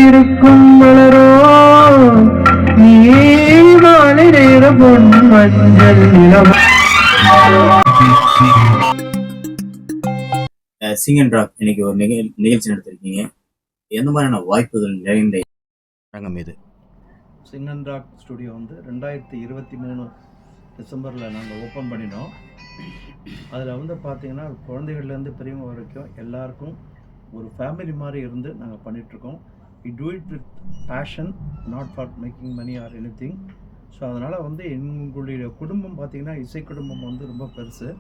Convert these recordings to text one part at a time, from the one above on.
இருக்கும் மலரோ நீ மாலை நேர பொன் மஞ்சள் நிலம். சிங் அண்ட் ராக் இன்னைக்கு ஒரு நிகழ்ச்சி நடத்திருக்கீங்க. எந்த மாதிரியான வாய்ப்புகள் நிறைந்த அரங்கம் இது? சிங் அண்ட் ராக் ஸ்டுடியோ வந்து 2023 டிசம்பரில் நாங்கள் ஓப்பன் பண்ணினோம். அதில் வந்து பார்த்திங்கன்னா குழந்தைகள்லேருந்து பெரியவங்க வரைக்கும் எல்லாருக்கும் ஒரு ஃபேமிலி மாதிரி இருந்து நாங்கள் பண்ணிகிட்ருக்கோம். We do it with passion, not for making money or anything. So அதனால் வந்து எங்களுடைய குடும்பம் பார்த்திங்கன்னா இசை குடும்பம் வந்து ரொம்ப பெருசு.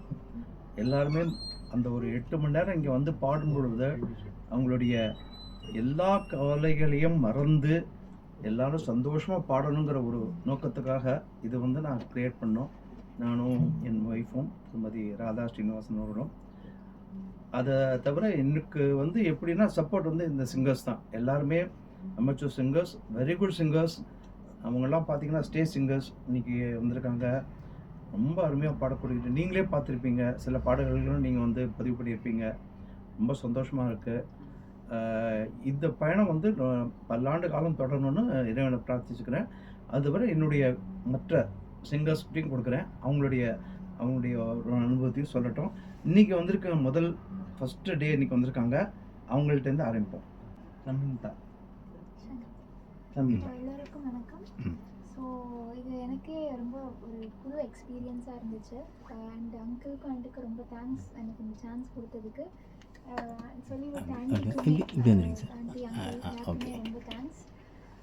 எல்லாருமே அந்த ஒரு 8 மணி நேரம் இங்கே வந்து பாடும் பொழுது அவங்களுடைய எல்லா கவலைகளையும் மறந்து எல்லாரும் சந்தோஷமாக பாடணுங்கிற ஒரு நோக்கத்துக்காக இது வந்து நான் க்ரியேட் பண்ணோம். நானும் என் ஒய்ஃபும் திருமதி ராதா ஸ்ரீனிவாசன் அவர்களும். அதை தவிர எனக்கு வந்து எப்படின்னா சப்போர்ட் வந்து இந்த சிங்கர்ஸ் தான். எல்லாருமே amateur singers, very good singers. அவங்கெல்லாம் பார்த்தீங்கன்னா ஸ்டேஜ் சிங்கர்ஸ் இன்றைக்கி வந்திருக்காங்க. ரொம்ப அருமையாக பாடக்கூடிய நீங்களே பார்த்துருப்பீங்க. சில பாடல்களும் நீங்கள் வந்து பதிவு பண்ணியிருப்பீங்க. ரொம்ப சந்தோஷமாக இருக்குது. இந்த பயணம் வந்து பல்லாண்டு காலம் தொடரணும்னு இறைவனை பிரார்த்திச்சுக்கிறேன். அதுவரை என்னுடைய மற்ற சிங்கர்ஸ்கிட்டையும் கொடுக்குறேன். அவங்களுடைய ஒரு அனுபவத்தையும் சொல்லட்டும். இன்றைக்கி வந்திருக்க ஃபஸ்ட்டு டே இன்றைக்கி வந்திருக்காங்க. அவங்கள்ட்டேருந்து ஆரம்பிப்போம். சம்மிதா. எல்லாருக்கும் வணக்கம். ஸோ இது எனக்கே ரொம்ப ஒரு புது எக்ஸ்பீரியன்ஸாக இருந்துச்சு. அண்ட் அங்கிளுக்கும் ஆண்ட்டுக்கு ரொம்ப தேங்க்ஸ் எனக்கு இந்த சான்ஸ் கொடுத்ததுக்கு. சொல்லிவிட்டு ஆண்டி எல்லாருக்குமே ரொம்ப தேங்க்ஸ்.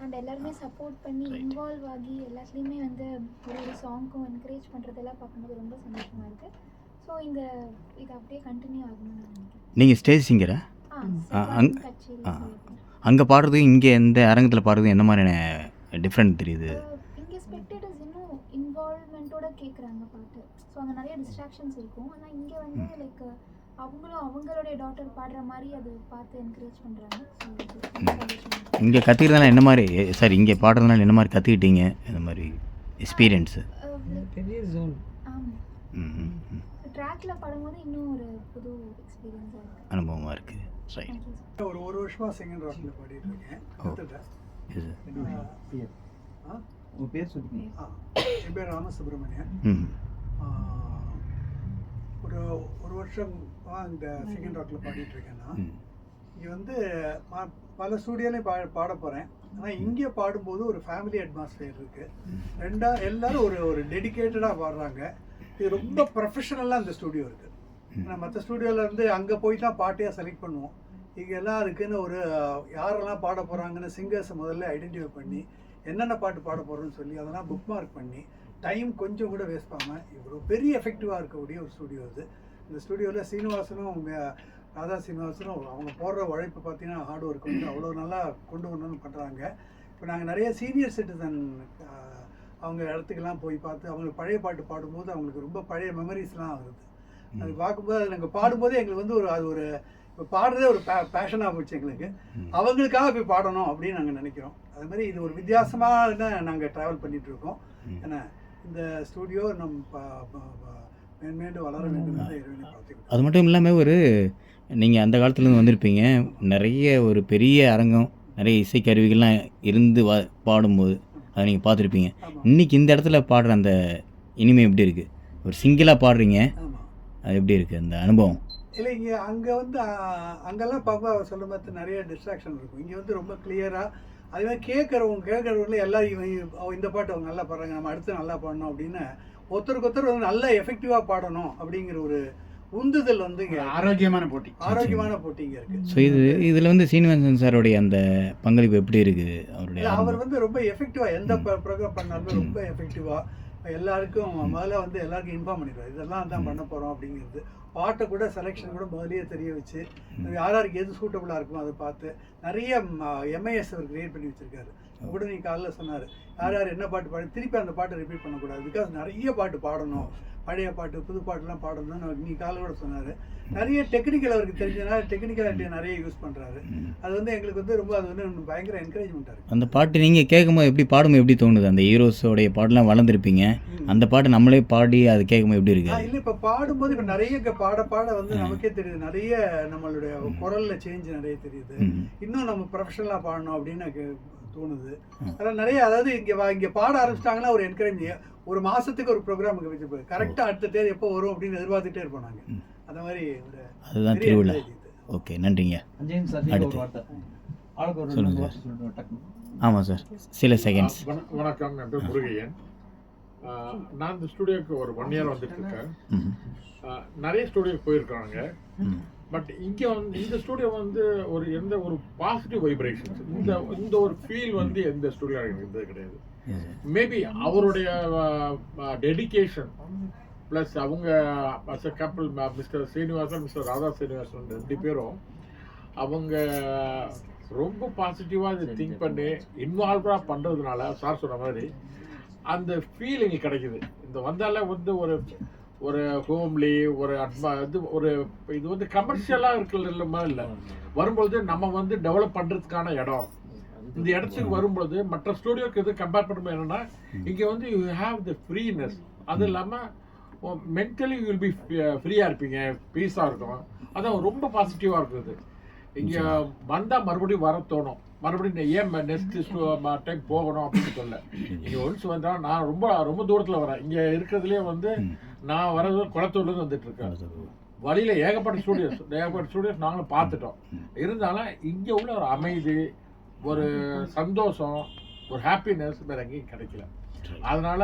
அண்ட் எல்லாருமே சப்போர்ட் பண்ணி இன்வால்வ் ஆகி எல்லாத்துலேயுமே வந்து ஒரு சாங்க்கும் என்கரேஜ் பண்ணுறதெல்லாம் பார்க்கும்போது ரொம்ப சந்தோஷமாக இருக்குது. ஸோ இது அப்படியே கண்டினியூ ஆகணும்னு நான் நினைக்கிறேன். நீங்கள் ஸ்டேஜ் சிங்கரா? அங்கே பாடுறது இங்கே எந்த அரங்கத்தில் பாடுறது என்ன மாதிரியான டிஃப்ரெண்ட் தெரியுது? இங்கே ஸ்பெக்டேட்டர்ஸ் இன்னும் இன்வால்வ்மெண்ட்டோட கேட்குறாங்க பாட்டு. ஸோ அங்கே நிறைய டிஸ்ட்ராக்ஷன்ஸ் இருக்கும். ஆனால் இங்கே வந்து லைக் அவங்களும் அவங்களுடைய டாட்டர் பாடுற மாதிரி அது பார்த்து என்கரேஜ் பண்ணுறாங்க. இங்கே கற்றுக்கிறதுனால என்ன மாதிரி சார் இங்கே பாடுறதுனால என்ன மாதிரி கற்றுக்கிட்டீங்க? இந்த மாதிரி எக்ஸ்பீரியன்ஸு ட்ராக்ல பாடும்போது இன்னும் ஒரு புது எக்ஸ்பீரியன்ஸாக இருக்குது, அனுபவமாக இருக்குது. சரி, ஒரு வருஷமாக சிங் அண்ட் ராக்ல பாடிட்டு இருக்கேன். உங்கள் பேர் சொல்லுங்க. என் பேர் ராமசுப்ரமணியன். ஒரு வருஷம் இந்த சிங் அண்ட் ராக்ல பாடிட்டு இருக்கேன்னா இங்கே வந்து பல ஸ்டூடியோலையும் பாட போகிறேன். ஆனால் இங்கே பாடும்போது ஒரு ஃபேமிலி அட்மாஸ்பியர் இருக்குது. எல்லாரும் ஒரு டெடிக்கேட்டடாக பாடுறாங்க. இது ரொம்ப ப்ரொஃபஷனலாக இந்த ஸ்டூடியோ இருக்குது. ஏன்னா மற்ற ஸ்டூடியோவில் இருந்து அங்கே போய் தான் பாட்டையாக செலக்ட் பண்ணுவோம். இங்கே எல்லாம் அதுக்குன்னு ஒரு யாரெல்லாம் பாட போகிறாங்கன்னு சிங்கர்ஸை முதல்ல ஐடென்டிஃபை பண்ணி என்னென்ன பாட்டு பாட போகிறோன்னு சொல்லி அதெல்லாம் புக் மார்க் பண்ணி டைம் கொஞ்சம் கூட வேஸ்ட் பண்ணாமல் இவ்வளோ பெரிய எஃபெக்டிவாக இருக்கக்கூடிய ஒரு ஸ்டூடியோ இது. இந்த ஸ்டூடியோவில் சீனிவாசனும் ராதா சீனிவாசனும் அவங்க போடுற உழைப்பு பார்த்தீங்கன்னா ஹார்ட் ஒர்க் வந்து அவ்வளோ நல்லா கொண்டு வரணும்னு பண்ணுறாங்க. இப்போ நாங்கள் நிறைய சீனியர் சிட்டிசன் அவங்க இடத்துக்கெல்லாம் போய் பார்த்து அவங்களுக்கு பழைய பாட்டு பாடும்போது அவங்களுக்கு ரொம்ப பழைய மெமரிஸ்லாம் ஆகுது. அது பார்க்கும்போது அது நாங்கள் பாடும்போதே எங்களுக்கு வந்து இப்போ பாடுறதே ஒரு பேஷனாக போச்சு எங்களுக்கு. அவங்களுக்காக போய் பாடணும் அப்படின்னு நாங்கள் நினைக்கிறோம். அது மாதிரி இது ஒரு வித்தியாசமாக நாங்கள் ட்ராவல் பண்ணிகிட்ருக்கோம். ஏன்னா இந்த ஸ்டூடியோ மேன்மேலும் வளர வேண்டும் என்று இறைவனை பார்த்துக்கிட்டோம். அது மட்டும் இல்லாமல் நீங்கள் அந்த காலத்துலேருந்து வந்திருப்பீங்க. நிறைய ஒரு பெரிய அரங்கம், நிறைய இசைக்கருவிகள்லாம் இருந்து பாடும்போது அதை நீங்கள் பார்த்துருப்பீங்க. இன்றைக்கி இந்த இடத்துல பாடுற அந்த இனிமை எப்படி இருக்குது? ஒரு சிங்கிளாக பாடுறீங்க, அது எப்படி இருக்குது அந்த அனுபவம்? இல்லை, இங்கே அங்கே வந்து அங்கெல்லாம் பாப்பா சொல்ல மாதிரி நிறைய டிஸ்ட்ராக்ஷன் இருக்கும். இங்கே வந்து ரொம்ப கிளியராக அதே மாதிரி கேட்குறவங்கள எல்லாரும் இந்த பாட்டு அவங்க நல்லா பாடுறாங்க, நம்ம அடுத்து நல்லா பாடணும் அப்படின்னு ஒருத்தருக்கு வந்து நல்லா எஃபெக்டிவாக பாடணும் அப்படிங்கிற ஒரு உந்துதல் வந்து ஆரோக்கியமான போட்டி இங்கே இருக்குது. ஸோ இதில் வந்து சீனிவாசன் சாரோடைய அந்த பங்களிப்பு எப்படி இருக்குது? அவர் வந்து ரொம்ப எஃபெக்டிவாக எந்த ப்ரோக்ராம் பண்ணாலும் ரொம்ப எஃபெக்டிவாக எல்லாருக்கும் முதல்ல வந்து எல்லாருக்கும் இன்ஃபார்ம் பண்ணிடுவார். இதெல்லாம் தான் பண்ண போகிறோம் அப்படிங்கிறது. பாட்டை கூட செலெக்ஷன் கூட முதலியே தெரிய வச்சு யாருக்கு எது சூட்டபுளாக இருக்குமோ அதை பார்த்து நிறைய எம்ஐஎஸ் அவர் கிரியேட் பண்ணி வச்சுருக்காரு. கூட நீ காலைல சொன்னார் யார் என்ன பாட்டு பாடி திருப்பி அந்த பாட்டை ரிப்பீட் பண்ணக்கூடாது. பிகாஸ் நிறைய பாட்டு பாடணும், பழைய பாட்டு புது பாட்டுலாம் பாடணும்னு நீ காலையோட சொன்னார். நிறைய டெக்னிக்கல் அவருக்கு தெரிஞ்சதுனால டெக்னிக்கலாக நிறைய யூஸ் பண்ணுறாரு. அது வந்து எங்களுக்கு வந்து ரொம்ப அது வந்து பயங்கர என்கரேஜ்மெண்ட்டாக இருக்குது. அந்த பாட்டு நீங்கள் கேட்கும்போது எப்படி பாடும்போது எப்படி தோணுது? அந்த ஹீரோஸோடைய பாட்டெலாம் வளர்ந்துருப்பீங்க, அந்த பாட்டு நம்மளே பாடி அது கேட்கும்போது எப்படி இருக்குது? இல்லை, இப்போ பாடும்போது இப்போ நிறைய பாட பாட வந்து நமக்கே தெரியுது, நிறைய நம்மளுடைய குரல்ல சேஞ்ச் நிறைய தெரியுது. இன்னும் நம்ம ப்ரொஃபஷனலாக பாடணும் அப்படின்னு எனக்கு தோணுது. அதெல்லாம் நிறைய, அதாவது இங்கே பாட ஆரம்பிச்சிட்டாங்கன்னா ஒரு என்கரேஜ், ஒரு மாதத்துக்கு ஒரு ப்ரோக்ராமுக்கு வச்சு கரெக்டாக அடுத்த தேதி எப்போ வரும் அப்படின்னு எதிர்பார்த்துட்டே இருப்போம் நாங்கள். அந்த மாதிரி ஒரு அதுதான் திருவிழா. ஓகே, நன்றிங்க. அஞ்சயம் சார் நீங்க ஒரு வார்த்தை ஆளுக்கு ஒரு 2 வார்த்தை சொல்லுங்க டக்கு. ஆமாம் சார், சில செகண்ட்ஸ். வணக்கம், என் பேர் முருகையன். நான் இந்த ஸ்டுடியோக்கு ஒரு 1 இயர் வந்துட்டு இருக்கேன். நிறைய ஸ்டுடியோக்கு போயிருக்காங்க. பட் இங்கே வந்து இந்த ஸ்டுடியோ வந்து எந்த ஒரு பாசிட்டிவ் வைப்ரேஷன்ஸ், இந்த ஒரு ஃபீல் வந்து எந்த ஸ்டுடியோ எனக்கு இருந்தது கிடையாது. மேபி அவருடைய டெடிகேஷன் ப்ளஸ் அவங்க as a couple, mister Srinivasan, mister Radha Srinivasan 2 பேரும் அவங்க ரொம்ப பாசிட்டிவாக இதை திங்க் பண்ணி இன்வால்வாக பண்ணுறதுனால சார் சொன்ன மாதிரி அந்த ஃபீலிங் கிடைக்குது. இந்த வந்தால வந்து ஒரு ஹோம்லி ஒரு இது வந்து கமர்ஷியலாக இருக்கிற மாதிரி இல்லை. வரும்பொழுது நம்ம வந்து டெவலப் பண்ணுறதுக்கான இடம். இந்த இடத்துக்கு வரும்பொழுது மற்ற ஸ்டூடியோக்கு எது கம்பேர் பண்ணும்போது என்னன்னா, இங்கே வந்து யூ ஹேவ் த ஃப்ரீனஸ். அது இல்லாமல் மென்டலி யூ வில் பி ஃப்ரீயாக இருப்பீங்க, பீஸாக இருக்கும். அதான் ரொம்ப பாசிட்டிவாக இருக்குது. இங்கே வந்தால் மறுபடியும் வர தோணும், மறுபடியும் ஏன் நெக்ஸ்ட் டைம் போகணும் அப்படின்னு சொல்ல. இங்கே ஒன்ஸ் வந்தால் நான் ரொம்ப தூரத்தில் வரேன். இங்கே இருக்கிறதுலே வந்து நான் வரது குளத்தூர்லேருந்து வந்துட்டு இருக்கேன். வழியில் ஏகப்பட்ட ஸ்டூடியோஸ் நாங்களும் பார்த்துட்டோம். இருந்தாலும் இங்கே உள்ள ஒரு அமைதி, ஒரு சந்தோஷம், ஒரு ஹாப்பினஸ் வேறு எங்கேயும் கிடைக்கல. அதனால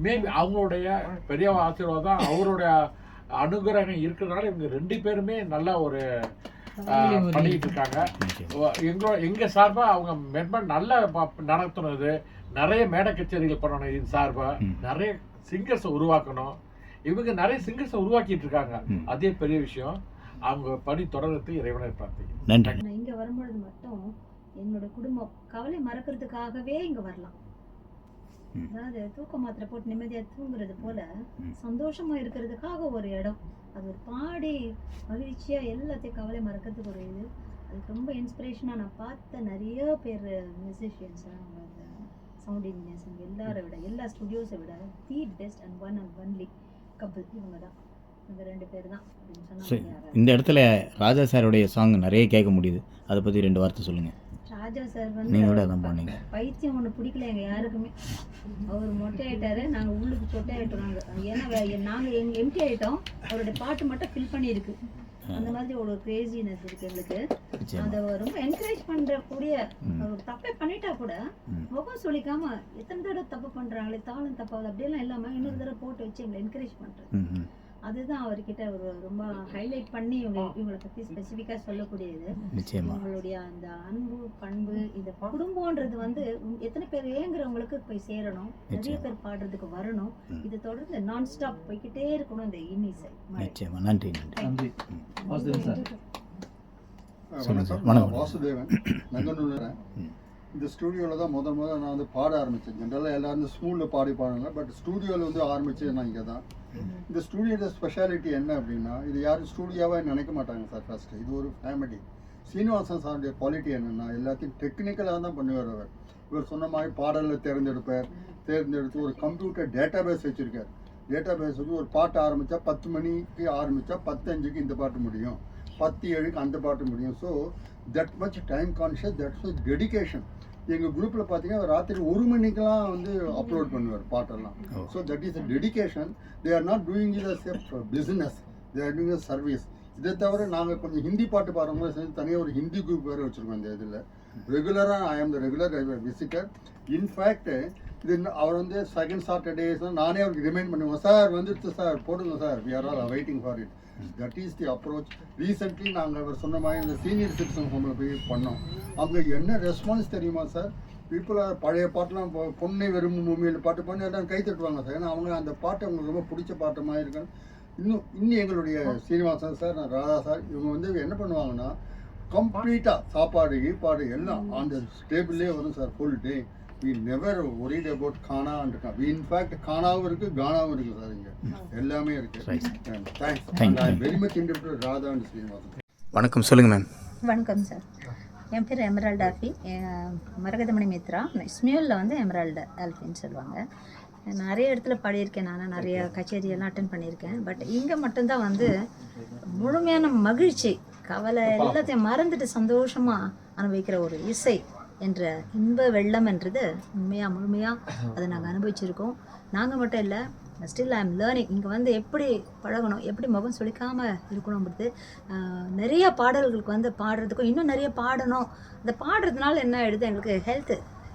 மேபி அவங்களுடைய பெரிய ஆசீர்வாதம், அவருடைய அனுகிரகம் இருக்கிறதுனால இவங்க 2 பேருமே நல்ல ஒரு பண்ணிட்டு இருக்காங்க. எங்க சார்பா அவங்க மெம்பர் நல்ல நடத்துனது, நிறைய மேடை கச்சேரிகள் பண்ணணும். இது சார்பா நிறைய சிங்கர்ஸை உருவாக்கணும். இவங்க நிறைய சிங்கர்ஸை உருவாக்கிட்டு இருக்காங்க. அதே பெரிய விஷயம். அவங்க பணி தொடர்றதுக்கு இறைவனை பிரார்த்திக்கிறேன். நன்றி. இங்க வரும்பொழுது மட்டும் என்னோட குடும்பம் கவலை மறக்கிறதுக்காகவே இங்க வரலாம். அதாவது தூக்க மாத்திரை போட்டு நிம்மதியா தூங்குறது போல சந்தோஷமா இருக்கிறதுக்காக ஒரு இடம். அது ஒரு பாடி மகிழ்ச்சியா எல்லாத்தையும் கவலை மறக்கிறதுக்கு ஒரு இது. அதுக்கு ரொம்ப இன்ஸ்பிரேஷனா நான் பார்த்த நிறைய பேர் மியூசிஷியன்ஸ், சவுண்ட் இன்ஜினியர்ஸ், எல்லாரை விட, எல்லா ஸ்டுடியோஸை விட the best and only couple இவங்க தான். இவங்க 2 பேர் தான் அப்படின்னு சொன்னாங்க. இந்த இடத்துல ராஜா சாருடைய சாங் நிறைய கேட்க முடியுது. அதை பற்றி 2 வார்த்தை சொல்லுங்கள். ராஜா சார் நீங்களோட அதான் பண்ணீங்க. பைத்தியம் ஒன்று பிடிக்கல எங்க யாருக்குமே. அவர் மொட்டை ஆயிட்டாரு, நாங்க உள்ளுக்கு சொட்டை ஆயிட்டோம். ஏன்னா நாங்க எம்டி ஆயிட்டோம், அவருடைய பாட்டு மட்டும் ஃபில் பண்ணியிருக்கு. அந்த மாதிரி ஒரு கிரேசினஸ் இருக்கு எங்களுக்கு. அதை ரொம்ப என்கரேஜ் பண்றக்கூடிய, அவர் தப்பே பண்ணிட்டா கூட முகம் சொல்லிக்காம எத்தனை தடவை தப்பு பண்றாங்களே, தாளம் தப்பாவது அப்படியெல்லாம் இல்லாம இன்னொரு தடவை போட்டு வச்சு எங்களை என்கரேஜ் பண்றது. அதுதான் அவர்கிட்ட ஒரு ரொம்ப ஹைலைட் பண்ணி இவங்களை பத்தி ஸ்பெசிஃபிக்கா சொல்லக்கூடியது. உங்களுடைய அந்த அன்பு, பண்பு, இந்த குடும்பம்ன்றது வந்து எத்தனை பேர் ஏங்குறவங்களுக்கு போய் சேரணும், நிறைய பேர் பாடுறதுக்கு வரணும். இது தொடர்ந்து நான் ஸ்டாப் போய்கிட்டே இருக்கணும் இந்த இன்னிசை. நிச்சயமா. நன்றி. நன்றி. வாசுதேவன் சார். வணக்கம், வாசுதேவன், நங்கநல்லூர். இந்த ஸ்டூடியோவில் தான் முதல் நான் வந்து பாட ஆரம்பித்தேன். ஜென்ரலாக எல்லாரும் ஸ்கூலில் பாடுங்க, பட் ஸ்டூடியோவில் வந்து ஆரம்பித்தது நான் இங்கே தான். இந்த ஸ்டூடியோட ஸ்பெஷாலிட்டி என்ன அப்படின்னா, இது யாரும் ஸ்டூடியோவாக நினைக்க மாட்டாங்க சார். ஃபஸ்ட்டு இது ஒரு ஃபேமிலி. சீனிவாசன் சாருடைய குவாலிட்டி என்னென்னா, எல்லாத்தையும் டெக்னிக்கலாக தான் பண்ணுவார் அவர். இவர் சொன்ன மாதிரி பாடலில் தேர்ந்தெடுத்து ஒரு கம்ப்யூட்டர் டேட்டா பேஸ் வச்சுருக்கார். டேட்டா பேஸ் வச்சு ஒரு பாட்டு ஆரம்பித்தா 10 மணிக்கு ஆரம்பித்தா 10:05க்கு இந்த பாட்டு முடியும், 10:07க்கு அந்த பாட்டு முடியும். So that much time conscious, that's much dedication. எங்கள் குரூப்பில் பார்த்தீங்கன்னா ராத்திரி 1 மணிக்கெலாம் வந்து அப்லோட் பண்ணுவார் பாட்டெல்லாம். So that is a dedication. They are not doing it as a business, they are doing a service. இதை தவிர நாங்கள் கொஞ்சம் ஹிந்தி பாட்டு பாடுறவங்க சேர்ந்து தனியாக ஒரு ஹிந்தி குரூப் வேறு வச்சுருக்கோம். இந்த இதில் ரெகுலராக ஐ ஆம் த ரெகுலர் விசிட்டர். இன்ஃபேக்ட் இது அவர் வந்து செகண்ட் சாட்டர்டேஸ்லாம் நானே அவருக்கு ரிமைண்ட் பண்ணுவேன், சார் வந்துடுச்சு சார், போடுங்க sir, we are all waiting for it. That is the approach. Recently நாங்கள் அவர் சொன்ன மாதிரி இந்த சீனியர் சிட்டிசன் ஹோமில் போய் பண்ணோம். அங்கே என்ன ரெஸ்பான்ஸ் தெரியுமா சார்? பீப்புள் பழைய பாட்டெலாம் பொண்ணை வெறும் பூமியில் பாட்டு பண்ணி எல்லாம் கை தட்டுவாங்க சார். ஏன்னா அவங்க அந்த பாட்டு அவங்களுக்கு ரொம்ப பிடிச்ச பாட்டமாக இருக்குன்னு. இன்னும் எங்களுடைய சீனிவாசன் சார், ராதா சார், இவங்க வந்து என்ன பண்ணுவாங்கன்னா, கம்ப்ளீட்டாக சாப்பாடு கீப்பாடு எல்லாம் அந்த டேபிள்லேயே வரும் sir full day. We never worried about Khana and Khana. We in fact Khanaவும் இருக்கு, கானாவும் இருக்கு சார். இங்கே எல்லாமே இருக்கு. Thanks. I am very much indebted to Radha and Srinivasan. வணக்கம், சொல்லுங்கள் மேம். வணக்கம் சார். என் பேர் எமரால்டு ஆல்ஃபி, மரகதமணி மித்ரா. ஸ்மியூலில் வந்து எமரால்டு ஆல்ஃபின்னு சொல்லுவாங்க. நிறைய இடத்துல பாடியிருக்கேன், நான் நிறைய கச்சேரியெல்லாம் அட்டன் பண்ணியிருக்கேன். பட் இங்கே மட்டும்தான் வந்து முழுமையான மகிழ்ச்சி, கவலை எல்லாத்தையும் மறந்துட்டு சந்தோஷமாக அனுபவிக்கிற ஒரு இசை என்ற இன்ப வெள்ளம்ன்றது முழுமையாக அதை நாங்கள் அனுபவிச்சிருக்கோம். நாங்கள் மட்டும் இல்லை, ஸ்டில் ஐ எம் லேர்னிங். இங்கே வந்து எப்படி பழகணும், எப்படி முகம் சுளிக்காமல் இருக்கணும்ன்றது, நிறைய பாடல்களுக்கு வந்து பாடுறதுக்கும் இன்னும் நிறைய பாடணும். அந்த பாடுறதுனால என்ன ஆகிடுது, எங்களுக்கு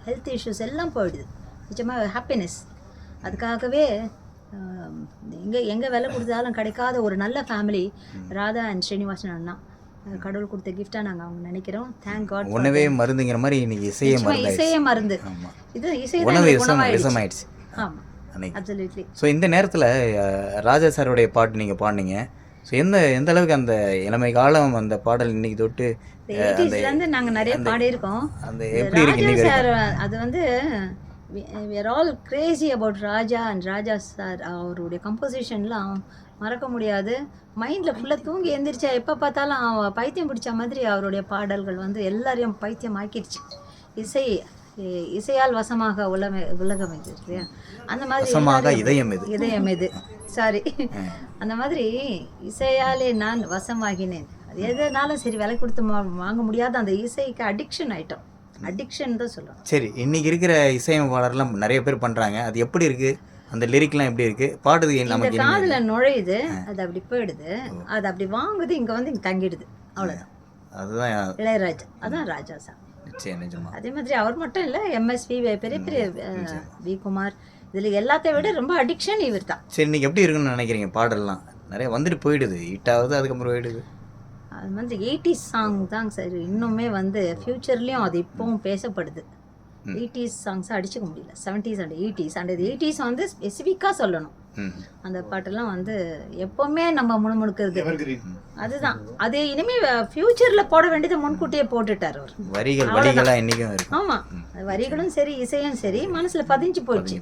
ஹெல்த் இஷ்யூஸ் எல்லாம் போயிடுது. நிச்சயமாக ஹாப்பினஸ். அதுக்காகவே எங்கே விலை கொடுத்தாலும் கிடைக்காத ஒரு நல்ல ஃபேமிலி ராதா அண்ட் ஸ்ரீனிவாசன் அண்ணா. கடவுள் கொடுத்த கிஃப்டாக நாங்கள் அவங்க நினைக்கிறோம். Thank God. உணவே மருந்துங்கிற மாதிரி இன்னைக்கு இசையே மருந்து. இது இசை விஷமாயிடுச்சு. ஆமாம், அப்சல்யூட்லி. ஸோ இந்த நேரத்தில் ராஜா சாருடைய பாட்டு நீங்கள் பாடினீங்க. ஸோ எந்த அளவுக்கு அந்த இளமை காலம் அந்த பாடல் இன்னைக்கு தொட்டு 80s நாங்கள் நிறைய பாடியிருக்கோம். அந்த எப்படி இருக்கு சார் அது வந்து we are all crazy about Raja and Raja sir. அவருடைய கம்போசிஷன்லாம் மறக்க முடியாது. மைண்டில் ஃபுல்லாக தூங்கி எழுந்திரிச்சா எப்போ பார்த்தாலும் பைத்தியம் பிடிச்ச மாதிரி அவருடைய பாடல்கள் வந்து எல்லாரையும் பைத்தியம் ஆக்கிடுச்சு. இசையால் வசமாக உலகம் இது இல்லையா, அந்த மாதிரி இதயம் இது சாரி அந்த மாதிரி இசையாலே நான் வசமாகினேன். அது எதுனாலும் சரி விலை கொடுத்து வாங்க முடியாத அந்த இசைக்கு அடிக்ஷன் ஆயிட்டோம். அடிக்ஷன் தான் சொல்லலாம். சரி, இன்னைக்கு இருக்கிற இசையமைப்பாளர்லாம் நிறைய பேர் பண்ணுறாங்க. அது எப்படி இருக்குது, அந்த லிரிக்லாம் எப்படி இருக்குது, பாடுறது நமக்கு காதில் நுழையுது, அது அப்படி போயிடுது, அது அப்படி வாங்குது, இங்கே வந்து இங்கே தங்கிடுது, அவ்வளோதான். அதுதான் இளையராஜா, அதான் ராஜா சார். அதே மாதிரி அவர் மட்டும் இல்லை, எம்எஸ்வி, பெரிய பெரிய வி குமார், இதில் எல்லாத்தையும் விட ரொம்ப அடிக்ஷன் இவர் தான். சரி, இன்னைக்கு எப்படி இருக்குன்னு நினைக்கிறீங்க? பாடலாம் நிறைய வந்துட்டு போயிடுது, ஹிட்டாவது, அதுக்கப்புறம் போயிடுது. அது வந்து 80s சாங் தான் சார் இன்னுமே வந்து ஃப்யூச்சர்லேயும் அது இப்போவும் பேசப்படுது. 80s சாங்ஸை அடிச்சுக்க முடியல. 70s and 80s and 80s வந்து ஸ்பெசிஃபிக்காக சொல்லணும். அந்த பாட்டெல்லாம் வந்து எப்போவுமே நம்ம முணுமுணுக்கிறது அதுதான். அது இனிமேல் ஃப்யூச்சரில் போட வேண்டியதை முன்கூட்டியே போட்டுட்டார் அவர். வரிகள் இன்னைக்கும் இருக்கு. ஆமாம், வரிகளும் சரி இசையும் சரி மனசில் பதிஞ்சு போச்சு.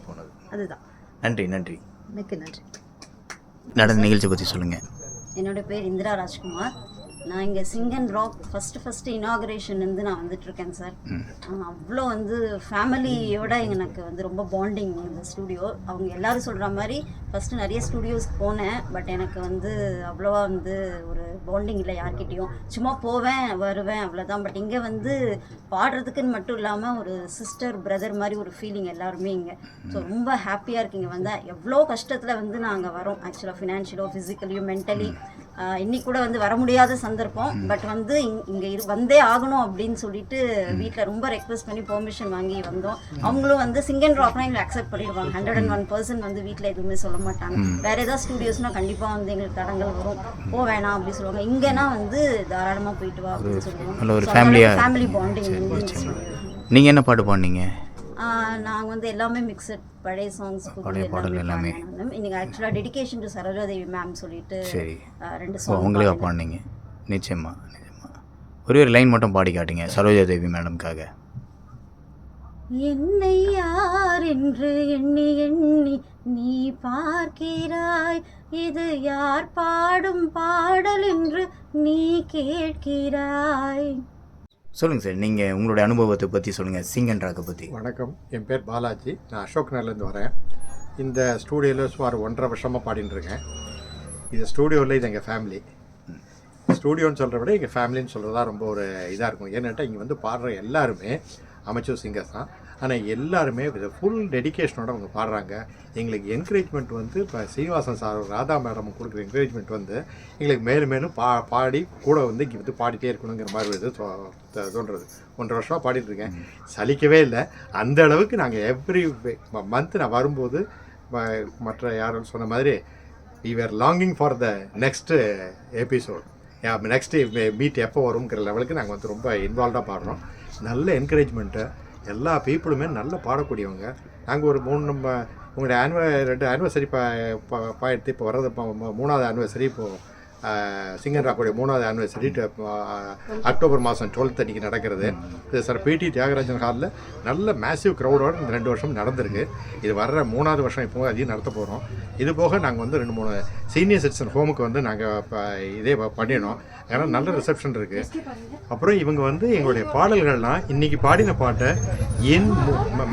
அதுதான். நன்றி நன்றி. மிக்க நன்றி. நடந்த நிகழ்ச்சி பற்றி சொல்லுங்கள். என்னோடய பேர் இந்திரா ராஜ்குமார். நான் இங்கே சிங் அண்ட் ராக் ஃபஸ்ட்டு இனாகுரேஷன்லேருந்து நான் வந்துட்டுருக்கேன் சார். அவ்வளோ வந்து ஃபேமிலியோட எனக்கு வந்து ரொம்ப பாண்டிங் இந்த ஸ்டூடியோ. அவங்க எல்லோரும் சொல்கிற மாதிரி ஃபஸ்ட்டு நிறைய ஸ்டூடியோஸ்க்கு போனேன், பட் எனக்கு வந்து அவ்வளோவா வந்து ஒரு பாண்டிங் இல்லை யார்கிட்டையும். சும்மா போவேன் வருவேன் அவ்வளோதான். பட் இங்கே வந்து பாடுறதுக்குன்னு மட்டும் இல்லாமல் ஒரு சிஸ்டர் பிரதர் மாதிரி ஒரு ஃபீலிங் எல்லாருமே இங்கே. ஸோ ரொம்ப ஹாப்பியாக இருக்குங்க. வந்தால் எவ்வளோ கஷ்டத்தில் வந்து நாங்கள் வரோம், ஆக்சுவலாக ஃபினான்ஷியலோ ஃபிசிக்கலியோ மென்டலி. இன்னைக்கு கூட வந்து வர முடியாத சந்தர்ப்பம், பட் வந்து இங்கே வந்தே ஆகணும் அப்படின்னு சொல்லிட்டு வீட்டில் ரொம்ப ரெக்வெஸ்ட் பண்ணி பெர்மிஷன் வாங்கி வந்தோம். அவங்களும் வந்து சிங் அண்ட் ராக்னா எங்களை அக்செப்ட் பண்ணிடுவாங்க. 101% வந்து வீட்டில் எதுவுமே சொல்ல மாட்டாங்க. வேற ஏதாவது ஸ்டூடியோஸ்னால் கண்டிப்பாக வந்து எங்களுக்கு தடங்கள் வரும், வேணாம் அப்படி சொல்லுவாங்க. இங்கேனா வந்து தாராளமாக போயிட்டு வா அப்படின்னு சொல்லுவாங்க. Family bonding. நீங்கள் என்ன பாட்டு பாடுனீங்க? நாங்கள் வந்து எல்லாமே மிக்சட், பழைய சாங்ஸ், பழைய பாடல் எல்லாமே. இன்னைக்கு ஆக்சுவலாக டெடிகேஷன் டு சரோஜாதேவி மேம் சொல்லிட்டு 2 சாங் உங்களுக்காக பாடினீங்க. நிச்சயமா ஒரு லைன் மட்டும் பாடி காட்டுங்க சரோஜாதேவி மேடம்காக. என்னை யார் என்று எண்ணி எண்ணி நீ பார்க்கிறாய், இது யார் பாடும் பாடல் என்று நீ கேட்கிறாய். சொல்லுங்கள் சார், நீங்கள் உங்களுடைய அனுபவத்தை பற்றி சொல்லுங்கள், சிங் அண்ட் ராக்கை பற்றி. வணக்கம், என் பேர் பாலாஜி. நான் அசோக் நகர்லேருந்து வரேன். இந்த ஸ்டூடியோவில் சுமார் 1.5 வருஷமாக பாடின்னு இருக்கேன். இந்த ஸ்டூடியோவில் இது எங்கள் ஃபேமிலி. ஸ்டூடியோன்னு சொல்கிறத விட எங்கள் ஃபேமிலின்னு சொல்கிறதா ரொம்ப ஒரு இதாக இருக்கும். ஏன்னாட்டா இங்கே வந்து பாடுற எல்லாருமே அமெச்சூர் சிங்கர்ஸ் தான். ஆனால் எல்லாருமே ஃபுல் டெடிக்கேஷனோட அவங்க பாடுறாங்க. எங்களுக்கு என்கரேஜ்மெண்ட் வந்து இப்போ சீனிவாசன் சார், ராதா மேடம் கொடுக்குற என்கரேஜ்மெண்ட் வந்து எங்களுக்கு மேலும் மேலும் பாடி கூட வந்து இங்கே வந்து பாடிட்டே இருக்கணுங்கிற மாதிரி இது தோன்றுறது. 1.5 வருஷமாக பாடிட்டுருக்கேன், சலிக்கவே இல்லை. அந்த அளவுக்கு நாங்கள் எவ்ரி மந்த் நான் வரும்போது மற்ற யாரும் சொன்ன மாதிரி we were longing for the next episode, next meet எப்போ வருங்கிற லெவலுக்கு நாங்கள் வந்து ரொம்ப இன்வால்வ்டாக பாடுறோம். நல்ல என்கரேஜ்மெண்ட்டு, எல்லா பீப்புளுமே நல்லா பாடக்கூடியவங்க. நாங்கள் ஒரு 3 உங்களுடைய 2 ஆனிவர்சரி பாயிடுத்து இப்போ வர்றது 3வது ஆனிவர்சரி. இப்போது சிங் அண்ட் ராக்கோடைய 3வது ஆனிவர்சரி அக்டோபர் மாதம் 12 அன்றைக்கி நடக்கிறது. இது சார் பிடி தியாகராஜன் ஹாலில் நல்ல மேசிவ் க்ரௌடோடு இந்த 2 வருஷம் நடந்திருக்கு. இது வர்ற 3வது வருஷம் இப்போ அதையும் நடத்த போகிறோம். இது போக நாங்கள் வந்து 2-3 சீனியர் சிட்டிசன் ஹோமுக்கு வந்து நாங்கள் இப்போ இதே பண்ணிடணும். ஏன்னா நல்ல ரிசப்ஷன் இருக்குது. அப்புறம் இவங்க வந்து எங்களுடைய பாடல்கள்லாம் இன்றைக்கி பாடின பாட்டை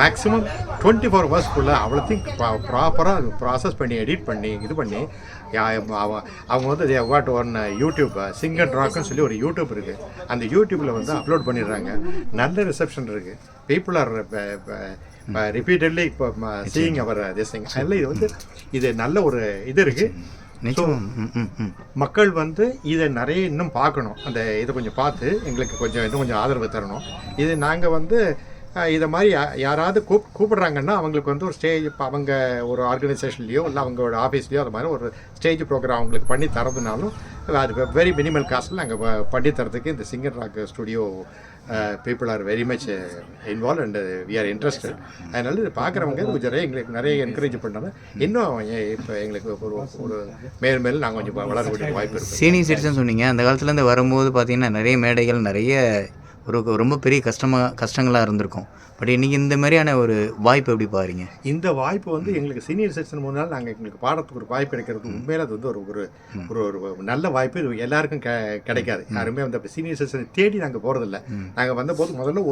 மேக்ஸிமம் 24 ஹவர்ஸ்க்குள்ளே அவ்வளோத்தையும் ப்ராப்பராக ப்ராசஸ் பண்ணி எடிட் பண்ணி இது பண்ணி அவங்க வந்து வாட் ஒன் யூடியூப் சிங்கர் ராக்னு சொல்லி ஒரு யூடியூப் இருக்குது. அந்த யூடியூப்பில் வந்து அப்லோட் பண்ணிடுறாங்க. நல்ல ரிசப்ஷன் இருக்குது. பீப்புள் ஆர் ரிப்பீட்டட்லி இப்போ சீயிங் அவர் திஸ் திங். அதில் இது வந்து இது நல்ல ஒரு இது இருக்குது. மக்கள் வந்து இதை நிறைய இன்னும் பார்க்கணும். அந்த இதை கொஞ்சம் பார்த்து எங்களுக்கு இன்னும் கொஞ்சம் ஆதரவு தரணும். இது நாங்கள் வந்து இதை மாதிரி யாராவது கூப்பிடுறாங்கன்னா அவங்களுக்கு வந்து ஒரு ஸ்டேஜ், இப்போ அவங்க ஒரு ஆர்கனைசேஷன்லேயோ இல்லை அவங்களோட ஆஃபீஸ்லேயோ அது மாதிரி ஒரு ஸ்டேஜ் ப்ரோக்ராம் அவங்களுக்கு பண்ணி தரதுனாலும் அது வெரி மினிமல் காஸ்ட்டில் நாங்கள் பண்ணி தரதுக்கு இந்த singer rock studio people are very much involve and we are interested. அதனால இது பார்க்குறவங்க கொஞ்சம் எங்களுக்கு நிறைய என்கரேஜ் பண்ணாலும் இன்னும் இப்போ எங்களுக்கு ஒரு மேலும் நாங்கள் கொஞ்சம் வளரக்கூடிய வாய்ப்பு இருக்குது. சீனியர் சிட்டிசன் சொன்னீங்க, அந்த காலத்துலேருந்து வரும்போது பார்த்தீங்கன்னா நிறைய மேடைகள், நிறைய ரொம்ப பெரிய கஷ்டங்களாக இருந்திருக்கும். பட் இன்றைக்கி இந்த மாதிரியான ஒரு வாய்ப்பு எப்படி பாருங்க? இந்த வாய்ப்பு வந்து எங்களுக்கு சீனியர் சிட்டிசன் முன்னால் நாங்கள் எங்களுக்கு பாடத்துக்கு ஒரு வாய்ப்பு கிடைக்கிறது உண்மையில அது வந்து ஒரு நல்ல வாய்ப்பு. இது எல்லாருக்கும் கிடைக்காது. யாருமே வந்து சீனியர் சிட்டிசனை தேடி நாங்கள் போகிறதில்ல. நாங்கள் வந்தபோது முதல்ல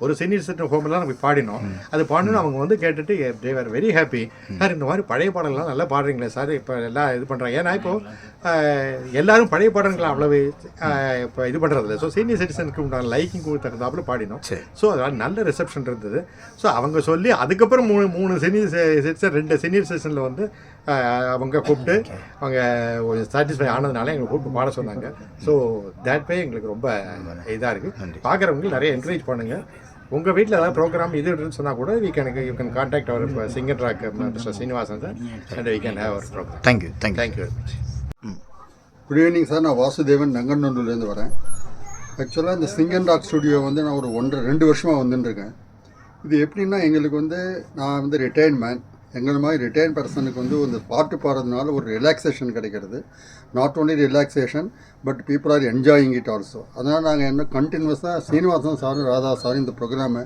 ஒரு சீனியர் சிட்டிசன் ஹோம்லாம் நாங்கள் பாடினோம். அது பாடணும் அவங்க வந்து கேட்டுட்டு they are very happy. Sir இந்த மாதிரி பழைய பாடல்கள்லாம் நல்லா பாடுறீங்களே சார், இப்போ எல்லாம் இது பண்ணுறாங்க. ஏன்னா இப்போது எல்லாரும் பழைய பாடல்களை அவ்வளவு இப்போ இது பண்ணுறதில்ல. ஸோ சீனியர் சிட்டிசனுக்கு உண்டான லைக்கிங் தகுந்தாப்புல பாடினோம். ஸோ அதனால் நல்ல ரிசப்ஷன் இருந்தது. ஸோ அவங்க சொல்லி அதுக்கப்புறம் மூணு சீனியர் சிட்டிசன் 2 சீனியர் சிட்டிசனில் வந்து அவங்க கூப்பிட்டு அவங்க ஒரு சாட்டிஸ்ஃபை ஆனதுனால எங்களை கூப்பிட்டு பாட சொன்னாங்க. ஸோ தேட் வே எங்களுக்கு ரொம்ப இதாக இருக்குது. பார்க்குறவங்களுக்கு நிறைய என்கரேஜ் பண்ணுங்கள். உங்கள் வீட்டில் ஏதாவது ப்ரோக்ராம் இதுன்னு சொன்னால் கூட you can contact our singer rock mister Srinivasan sir and we can have our program. Thank you very much. Good evening sir. நான் வாசுதேவன் நங்கநல்லூர்லேருந்து வரேன். ஆக்சுவலாக இந்த சிங்கர் ராக் ஸ்டுடியோ வந்து நான் ஒரு 1.5-2 வருஷமாக வந்துட்டுருக்கேன். இது எப்படின்னா எங்களுக்கு வந்து நான் வந்து ரிட்டையர்ட் மேன். எங்களை மாதிரி ரிட்டையர்ட் பர்சனுக்கு வந்து இந்த பாட்டு பாடுறதுனால ஒரு ரிலாக்ஸேஷன் கிடைக்கிறது. Not only relaxation but people are enjoying it also. அதனால் நாங்கள் என்ன கண்டினியூஸாக சீனிவாசன் சாரும் ராதா சாரும் இந்த ப்ரோக்ராமை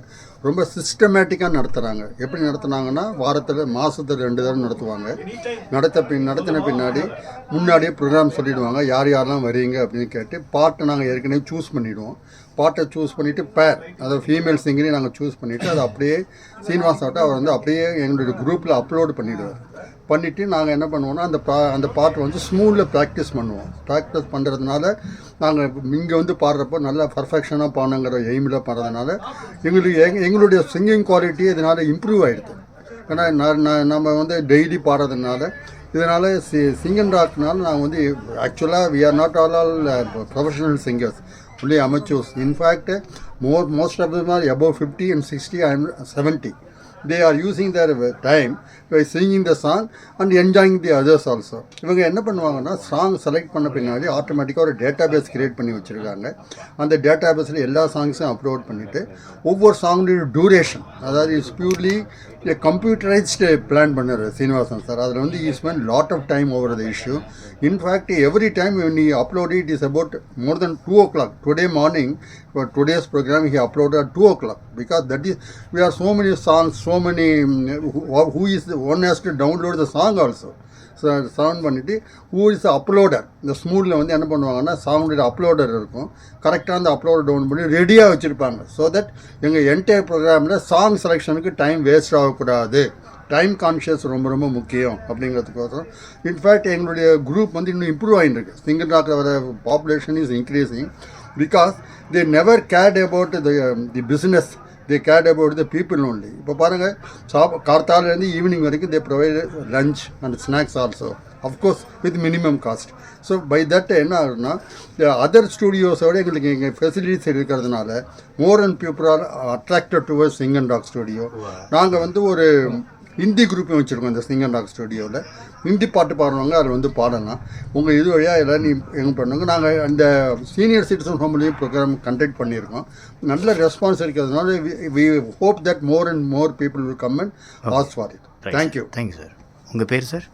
ரொம்ப சிஸ்டமேட்டிக்காக நடத்துகிறாங்க. எப்படி நடத்துனாங்கன்னா வாரத்தில் மாதத்தில் 2 தடவை நடத்துவாங்க. நடத்தின பின்னாடி முன்னாடியே ப்ரோக்ராம் சொல்லிவிடுவாங்க, யார் யாரெல்லாம் வரீங்க அப்படின்னு கேட்டு பாட்டை நாங்கள் ஏற்கனவே சூஸ் பண்ணிவிடுவோம். பாட்டை சூஸ் பண்ணிவிட்டு பேர், அதாவது ஃபீமேல் சிங்கரையும் நாங்கள் சூஸ் பண்ணிவிட்டு அதை அப்படியே சீனிவாசாட்ட அவர் வந்து அப்படியே எங்களுடைய குரூப்பில் அப்லோடு பண்ணிவிடுவார். பண்ணிவிட்டு நாங்கள் என்ன பண்ணுவோம்னா அந்த பாட்டை வந்து ஸ்மூத்தில் ப்ராக்டிஸ் பண்ணுவோம். ப்ராக்டிஸ் பண்ணுறதுனால நாங்கள் இங்கே வந்து பாடுறப்போ நல்லா பர்ஃபெக்ஷனாக பாடணுங்கிற எய்மில் பாடுறதுனால எங்களுடைய சிங்கிங் குவாலிட்டி இதனால் இம்ப்ரூவ் ஆகிடுது. ஏன்னா நம்ம வந்து டெய்லி பாடுறதுனால இதனால் சிங்கர் ராக்னால நாங்கள் வந்து ஆக்சுவலாக we are not all professional singers, only amateurs. In fact, most of them are above 50 and 60 and 70. They are using their time by singing the song and enjoying the others also. இவங்க என்ன பண்ணுவாங்கன்னா song select பண்ண பின்னாடி ஆட்டோமேட்டிக்காக ஒரு data base create பண்ணி வச்சுருக்காங்க. அந்த டேட்டா பேஸில் எல்லா சாங்ஸும் அப்லோட் பண்ணிவிட்டு ஒவ்வொரு சாங்குடைய டூரேஷன், அதாவது இட்ஸ் பியூர்லி கம்ப்யூட்டரைஸ்டு பிளான் பண்ணார் சீனிவாசன் சார். அதில் வந்து he spend lot of time over the issue. In fact every time when he uploaded it is about more than 2 o'clock. Today morning for today's program he uploaded at 2 o'clock because that is we have so many songs, so many who is the one has to download the song also. So sound பண்ணிவிட்டு who is uploader, இந்த ஸ்மூடில் வந்து என்ன பண்ணுவாங்கன்னா சவுண்டோட uploader இருக்கும். கரெக்டாக அந்த uploader down பண்ணி ரெடியாக வச்சுருப்பாங்க. ஸோ தட் எங்கள் என்டையர் ப்ரோக்ராமில் சாங் செலெக்ஷனுக்கு டைம் வேஸ்ட் ஆகக்கூடாது. டைம் கான்ஷியஸ் ரொம்ப ரொம்ப முக்கியம் அப்படிங்கிறதுக்கோசரம். இன்ஃபேக்ட் எங்களுடைய குரூப் வந்து இன்னும் இம்ப்ரூவ் ஆகிட்டு இருக்கு. சிங்கர் ராக்கில் வர population is increasing because they never curd about the business, they cared about the people only. இப்போ பாருங்கள், கார்த்தாலேருந்து ஈவினிங் வரைக்கும் they provide lunch and snacks also, of course with minimum cost. So by that என்ன ஆகுதுன்னா other ஸ்டூடியோஸோட எங்களுக்கு எங்கள் facilities இருக்கிறதுனால more and people are attracted towards singer rock studio. நாங்கள் வந்து ஒரு ஹிந்தி குரூப்பையும் வச்சுருக்கோம் இந்த சிங்கர் ராக் ஸ்டுடியோவில். ஹிந்தி பாட்டு பாடுறவங்க அதில் வந்து பாடலாம். உங்கள் இது வழியாக எல்லாம் எங்கே பண்ணுவாங்க. நாங்கள் அந்த சீனியர் சிட்டிசன் ஹோம்லேயும் ப்ரோக்ராம் கண்டக்ட் பண்ணியிருக்கோம். நல்ல ரெஸ்பான்ஸ் இருக்கிறதுனால we hope that more and more people will come and ask for it. Thank you. Thank you sir. உங்கள் பேர் சார்?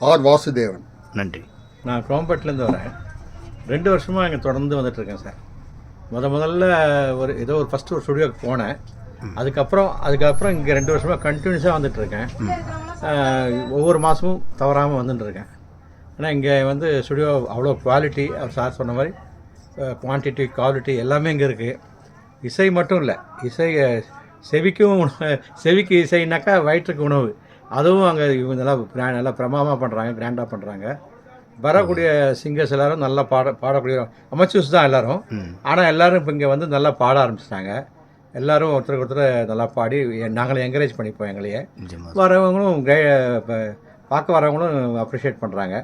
ஆர் வாசுதேவன். நன்றி. நான் கோம்பேட்டிலேருந்து வரேன். 2 வருஷமாக இங்கே தொடர்ந்து வந்துட்டுருக்கேன் சார். முதல்ல ஏதோ ஒரு ஃபஸ்ட்டு ஒரு ஸ்டுடியோக்கு போனேன். அதுக்கப்புறம் இங்கே 2 வருஷமாக கண்டினியூஸாக வந்துட்டுருக்கேன். ஒவ்வொரு மாதமும் தவறாமல் வந்துட்டுருக்கேன். ஏன்னா இங்கே வந்து ஸ்டுடியோ அவ்வளோ குவாலிட்டி, அவர் சார் சொன்ன மாதிரி குவான்டிட்டி குவாலிட்டி எல்லாமே இங்கே இருக்குது. இசை மட்டும் இல்லை, இசை செவிக்கு இசைனாக்கா வயிற்றுக்கு உணவு. அதுவும் அங்கே இவங்க நல்லா பிரமாதமாக பண்ணுறாங்க, கிராண்டாக பண்ணுறாங்க. வரக்கூடிய சிங்கர்ஸ் எல்லோரும் நல்லா பாடக்கூடிய அமச்சூஸ் தான் எல்லோரும். ஆனால் எல்லோரும் இப்போ இங்கே வந்து நல்லா பாட ஆரம்பிச்சிட்டாங்க. எல்லோரும் ஒருத்தருக்கு ஒருத்தர் நல்லா பாடி நாங்களே என்கரேஜ் பண்ணிப்போம். எங்களையே வரவங்களும் பார்க்க வரவங்களும் அப்ரிஷியேட் பண்ணுறாங்க.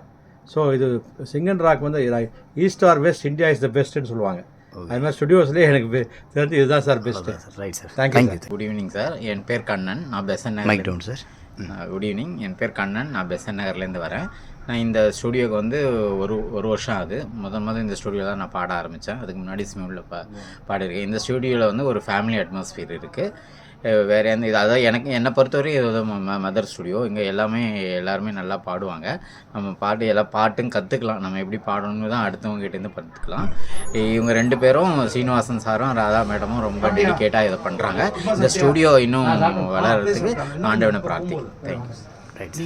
ஸோ இது சிங்கன் ராக் வந்து east or west, India is the பெஸ்ட்டுன்னு சொல்லுவாங்க. அது மாதிரி ஸ்டுடியோஸ்லேயே எனக்கு தெரிஞ்சு இதுதான் sir best. Right sir, thank you. Good evening sir. என் பேர் கண்ணன். நான் பெசன் மைக் டவுன் சார். Good evening. என் பேர் கண்ணன். நான் பெசன் நகர்லேருந்து வரேன். நான் இந்த ஸ்டுடியோக்கு வந்து ஒரு வருஷம் ஆகுது. முதல் இந்த ஸ்டுடியோவில் தான் நான் பாட ஆரம்பித்தேன். அதுக்கு முன்னாடி ஸ்மியூவில் பாடியிருக்கேன். இந்த ஸ்டுடியோவில் வந்து ஒரு ஃபேமிலி அட்மாஸ்ஃபியர் இருக்குது. வேறு எந்த இது அதாவது என்னை பொறுத்தவரையும் இது மதர் ஸ்டுடியோ. இங்கே எல்லாருமே நல்லா பாடுவாங்க. நம்ம பாட்டும் கற்றுக்கலாம். நம்ம எப்படி பாடணும்னு தான் அடுத்தவங்ககிட்டேருந்து கற்றுக்கலாம். இவங்க 2 பேரும் சீனிவாசன் சாரும் ராதா மேடமும் ரொம்ப டெடிக்கேட்டாக இதை பண்ணுறாங்க. இந்த ஸ்டுடியோ இன்னும் வளர்கிறதுக்கு ஆண்டவனை பிரார்த்திக்கிறேன். தேங்க்யூ. ரைட்.